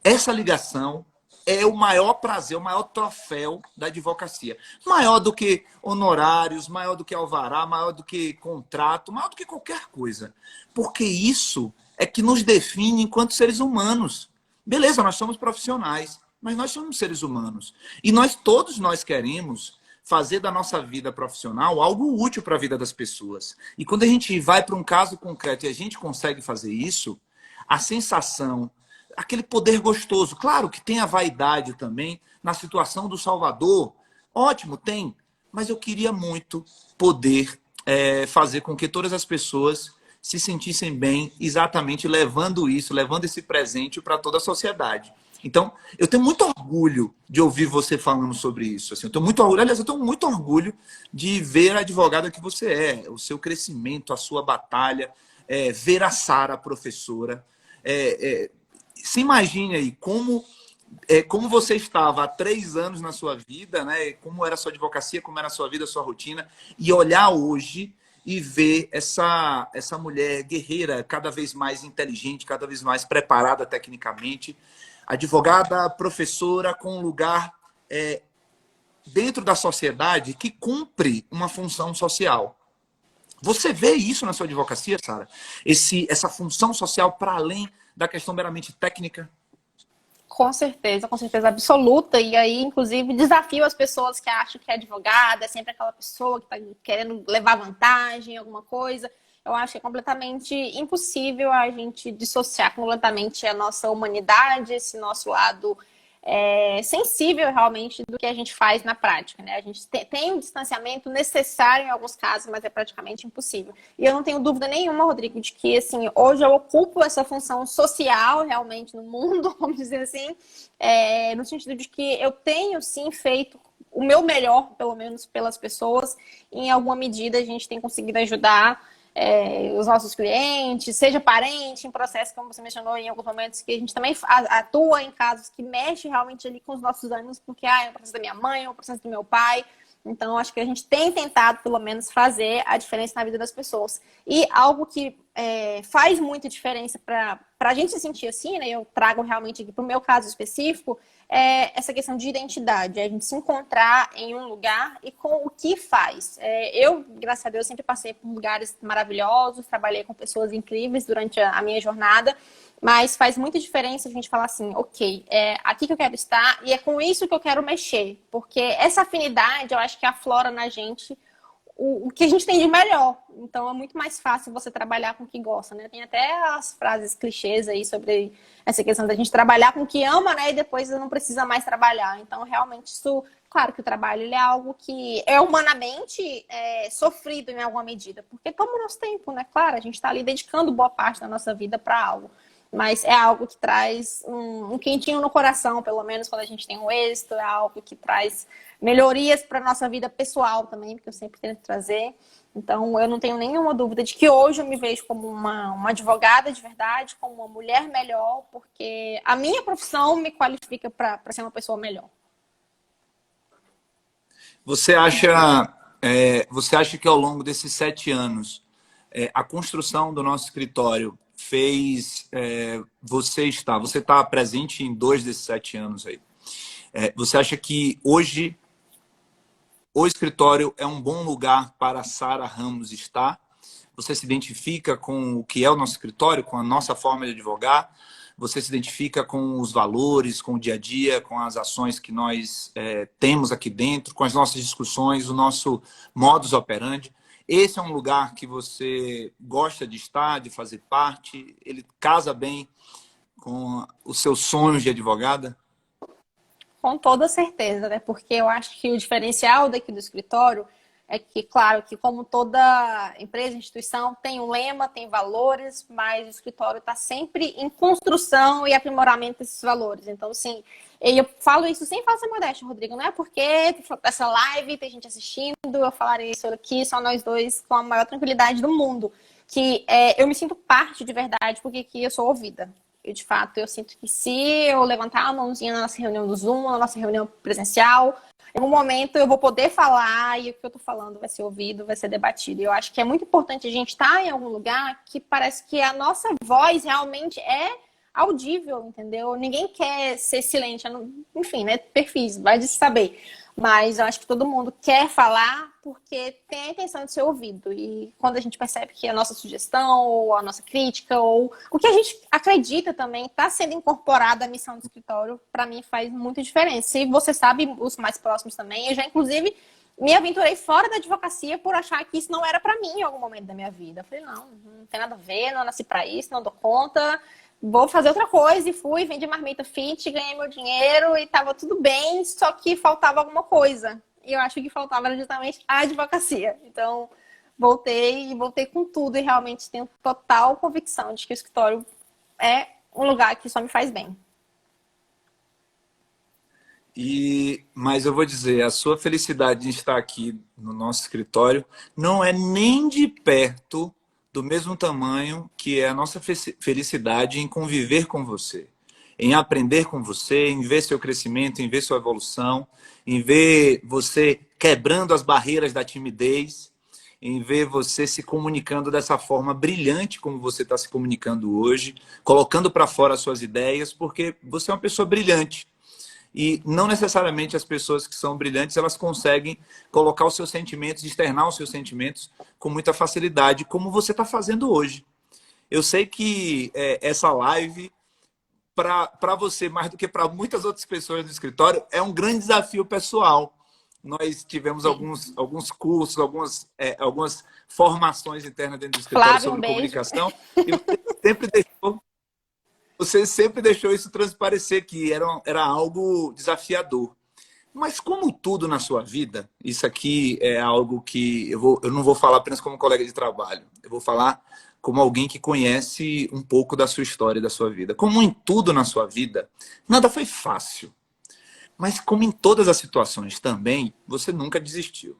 essa ligação é o maior prazer, o maior troféu da advocacia. Maior do que honorários, maior do que alvará, maior do que contrato, maior do que qualquer coisa. Porque isso é que nos define enquanto seres humanos. Beleza, nós somos profissionais, mas nós somos seres humanos. E todos nós queremos fazer da nossa vida profissional algo útil para a vida das pessoas. E quando a gente vai para um caso concreto e a gente consegue fazer isso, a sensação, aquele poder gostoso, claro que tem a vaidade também, na situação do Salvador, ótimo, tem, mas eu queria muito poder fazer com que todas as pessoas se sentissem bem, exatamente levando isso, levando esse presente para toda a sociedade. Então, eu tenho muito orgulho de ouvir você falando sobre isso. Assim, eu tenho muito orgulho, aliás, eu tenho muito orgulho de ver a advogada que você é, o seu crescimento, a sua batalha, ver a Sara, professora. Se imagine aí como você estava há 3 anos na sua vida, né? Como era a sua advocacia, como era a sua vida, a sua rotina, e olhar hoje e ver essa mulher guerreira, cada vez mais inteligente, cada vez mais preparada tecnicamente, advogada, professora, com um lugar dentro da sociedade que cumpre uma função social. Você vê isso na sua advocacia, Sara? Essa função social para além da questão meramente técnica? Com certeza absoluta. E aí, inclusive, desafio as pessoas que acham que é advogada, é sempre aquela pessoa que está querendo levar vantagem em alguma coisa. Eu acho que é completamente impossível a gente dissociar completamente a nossa humanidade, esse nosso lado sensível realmente do que a gente faz na prática, né? A gente tem um distanciamento necessário em alguns casos, mas é praticamente impossível. E eu não tenho dúvida nenhuma, Rodrigo, de que assim, hoje eu ocupo essa função social realmente no mundo, vamos dizer assim, no sentido de que eu tenho sim feito o meu melhor, pelo menos pelas pessoas. Em alguma medida a gente tem conseguido ajudar os nossos clientes, seja parente, em processo, como você mencionou em alguns momentos, que a gente também atua em casos que mexe realmente ali com os nossos ânimos, porque é o processo da minha mãe, é o processo do meu pai. Então, acho que a gente tem tentado, pelo menos, fazer a diferença na vida das pessoas. E algo que faz muita diferença para a gente se sentir assim, né? Eu trago realmente aqui para o meu caso específico, essa questão de identidade, a gente se encontrar em um lugar e com o que faz. Eu, graças a Deus, sempre passei por lugares maravilhosos, trabalhei com pessoas incríveis durante a minha jornada, mas faz muita diferença a gente falar assim, ok, é aqui que eu quero estar e é com isso que eu quero mexer, porque essa afinidade eu acho que aflora na gente o que a gente tem de melhor. Então é muito mais fácil você trabalhar com o que gosta, né? Tem até as frases clichês aí sobre essa questão da gente trabalhar com o que ama, né? E depois não precisa mais trabalhar. Então realmente isso, claro que o trabalho ele é algo que é humanamente sofrido em alguma medida, porque toma o nosso tempo, né? Claro, a gente está ali dedicando boa parte da nossa vida para algo. Mas é algo que traz um quentinho no coração, pelo menos quando a gente tem um êxito, é algo que traz melhorias para a nossa vida pessoal também, porque eu sempre tento trazer. Então, eu não tenho nenhuma dúvida de que hoje eu me vejo como uma advogada de verdade, como uma mulher melhor, porque a minha profissão me qualifica para ser uma pessoa melhor. Você acha que ao longo desses 7 anos, a construção do nosso escritório fez você está presente em 2 desses 7 anos aí? Você acha que hoje o escritório é um bom lugar para a Sara Ramos estar? Você se identifica com o que é o nosso escritório, com a nossa forma de advogar? Você se identifica com os valores, com o dia a dia, com as ações que nós temos aqui dentro, com as nossas discussões, o nosso modus operandi? Esse é um lugar que você gosta de estar, de fazer parte? Ele casa bem com os seus sonhos de advogada? Com toda certeza, né? Porque eu acho que o diferencial daqui do escritório é que, claro, que como toda empresa, instituição, tem um lema, tem valores, mas o escritório está sempre em construção e aprimoramento desses valores. Então, assim, eu falo isso sem falsa modéstia, Rodrigo, não é porque essa live tem gente assistindo, eu falarei isso aqui, só nós dois, com a maior tranquilidade do mundo, que eu me sinto parte de verdade, porque aqui eu sou ouvida. Eu, de fato, eu sinto que se eu levantar a mãozinha na nossa reunião do Zoom, na nossa reunião presencial, em algum momento eu vou poder falar e o que eu tô falando vai ser ouvido, vai ser debatido. E eu acho que é muito importante a gente estar em algum lugar que parece que a nossa voz realmente é audível, entendeu? Ninguém quer ser silente, enfim, né? Perfis, vai de saber. Mas eu acho que todo mundo quer falar porque tem a intenção de ser ouvido. E quando a gente percebe que a nossa sugestão, ou a nossa crítica, ou o que a gente acredita também está sendo incorporado à missão do escritório, para mim faz muita diferença. E você sabe, os mais próximos também, eu já inclusive me aventurei fora da advocacia por achar que isso não era para mim em algum momento da minha vida. Eu falei, não tem nada a ver, não nasci para isso, não dou conta. Vou fazer outra coisa e fui, vendi marmita fit, ganhei meu dinheiro e tava tudo bem, só que faltava alguma coisa. E eu acho que faltava justamente a advocacia. Então, voltei e voltei com tudo e realmente tenho total convicção de que o escritório é um lugar que só me faz bem. Mas eu vou dizer, a sua felicidade de estar aqui no nosso escritório não é nem de perto do mesmo tamanho que é a nossa felicidade em conviver com você, em aprender com você, em ver seu crescimento, em ver sua evolução, em ver você quebrando as barreiras da timidez, em ver você se comunicando dessa forma brilhante como você está se comunicando hoje, colocando para fora as suas ideias, porque você é uma pessoa brilhante. E não necessariamente as pessoas que são brilhantes, elas conseguem colocar os seus sentimentos, externar os seus sentimentos com muita facilidade, como você está fazendo hoje. Eu sei que essa live, para você, mais do que para muitas outras pessoas do escritório, é um grande desafio pessoal. Nós tivemos alguns cursos, algumas formações internas dentro do escritório Flávio, um sobre beijo. comunicação, e você sempre deixou isso transparecer, que era algo desafiador. Mas como tudo na sua vida, isso aqui é algo que eu não vou falar apenas como colega de trabalho. Eu vou falar como alguém que conhece um pouco da sua história e da sua vida. Como em tudo na sua vida, nada foi fácil. Mas como em todas as situações também, você nunca desistiu.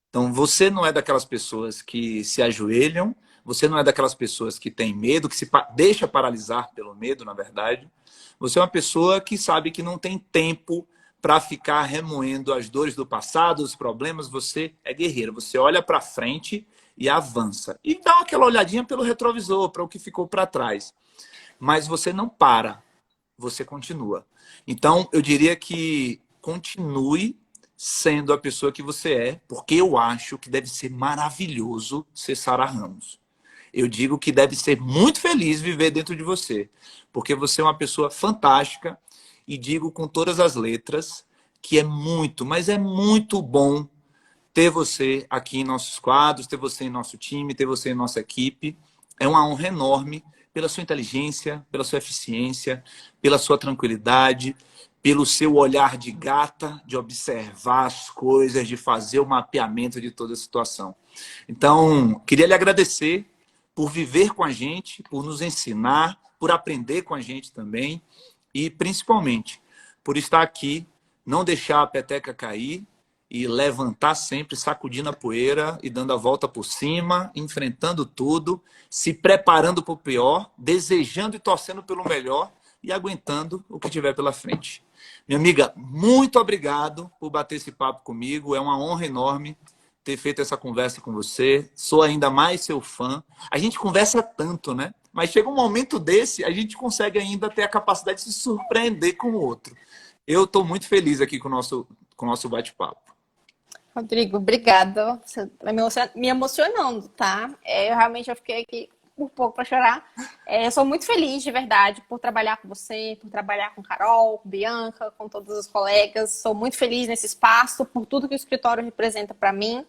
Então, você não é daquelas pessoas que se ajoelham, você não é daquelas pessoas que têm medo, que se deixa paralisar pelo medo, na verdade. Você é uma pessoa que sabe que não tem tempo para ficar remoendo as dores do passado, os problemas. Você é guerreiro, você olha para frente e avança. E dá aquela olhadinha pelo retrovisor, para o que ficou para trás. Mas você não para, você continua. Então, eu diria que continue sendo a pessoa que você é, porque eu acho que deve ser maravilhoso ser Sara Ramos. Eu digo que deve ser muito feliz viver dentro de você, porque você é uma pessoa fantástica e digo com todas as letras que é muito, mas é muito bom ter você aqui em nossos quadros, ter você em nosso time, ter você em nossa equipe. É uma honra enorme pela sua inteligência, pela sua eficiência, pela sua tranquilidade, pelo seu olhar de gata, de observar as coisas, de fazer o mapeamento de toda a situação. Então, queria lhe agradecer por viver com a gente, por nos ensinar, por aprender com a gente também e, principalmente, por estar aqui, não deixar a peteca cair e levantar sempre, sacudindo a poeira e dando a volta por cima, enfrentando tudo, se preparando para o pior, desejando e torcendo pelo melhor e aguentando o que tiver pela frente. Minha amiga, muito obrigado por bater esse papo comigo. É uma honra enorme ter feito essa conversa com você. Sou ainda mais seu fã. A gente conversa tanto, né? Mas chega um momento desse, a gente consegue ainda ter a capacidade de se surpreender com o outro. Eu estou muito feliz aqui com o nosso bate-papo. Rodrigo, obrigada. Você tá me emocionando, tá? Eu fiquei aqui um pouco para chorar. Eu sou muito feliz, de verdade, por trabalhar com você, por trabalhar com Carol, com Bianca, com todos os colegas. Sou muito feliz nesse espaço, por tudo que o escritório representa para mim.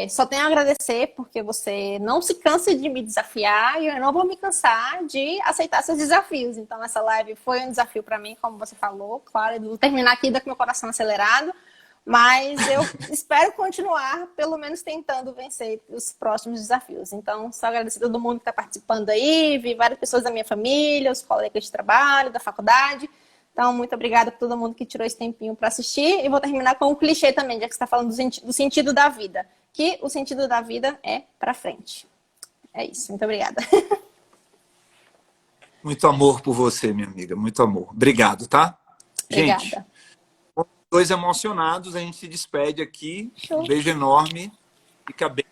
Só tenho a agradecer porque você não se cansa de me desafiar e eu não vou me cansar de aceitar seus desafios. Então, essa live foi um desafio para mim, como você falou. Claro, eu vou terminar aqui com meu coração acelerado. Mas eu espero continuar, pelo menos tentando vencer os próximos desafios. Então, só agradecer a todo mundo que está participando aí, vi várias pessoas da minha família, os colegas de trabalho, da faculdade. Então, muito obrigada por todo mundo que tirou esse tempinho para assistir. E vou terminar com um clichê também, já que você está falando do sentido da vida. Que o sentido da vida é para frente. É isso, muito obrigada. Muito amor por você, minha amiga, muito amor. Obrigado, tá? Obrigada. Gente, dois emocionados, a gente se despede aqui. Show. Um beijo enorme. Fica bem.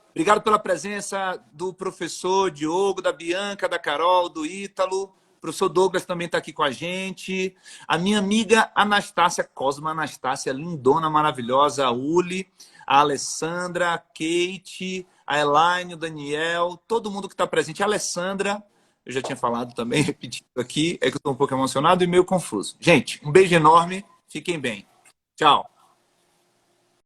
Obrigado pela presença do professor Diogo, da Bianca, da Carol, do Ítalo. O professor Douglas também está aqui com a gente. A minha amiga Anastácia, Cosma Anastácia, lindona, maravilhosa. A Uli, a Alessandra, a Kate, a Elaine, o Daniel, todo mundo que está presente. A Alessandra, eu já tinha falado também, repetindo aqui, é que eu estou um pouco emocionado e meio confuso. Gente, um beijo enorme. Fiquem bem. Tchau.